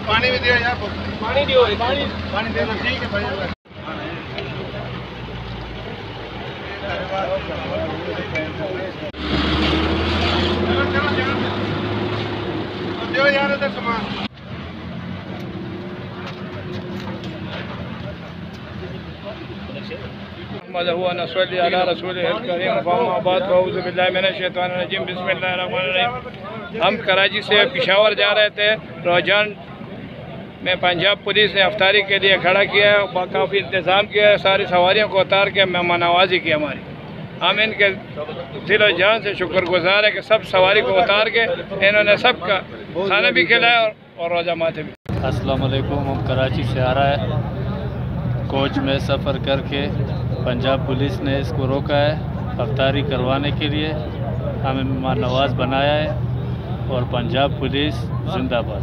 पानी भी दिया यार, पानी दियो, पानी देना ठीक है भाई। दियो यार इधर सामान। हम कराची से पेशावर जा रहे थे। रोजान में पंजाब पुलिस ने अफ्तारी के लिए खड़ा किया है, काफ़ी इंतज़ाम किया है, सारी सवारियों को उतार के मेहमान नवाजी की हमारी। हम इनके दिल और जान से शुक्रगुजार है कि सब सवारी को उतार के इन्होंने सबका खाना भी खिलाया और रोज़ा माथे भी। अस्सलाम वालेकुम। हम कराची से आ रहा है, कोच में सफ़र करके पंजाब पुलिस ने इसको रोका है अफ्तारी करवाने के लिए। हमें मेहमान नवाज बनाया है और पंजाब पुलिस जिंदाबाद।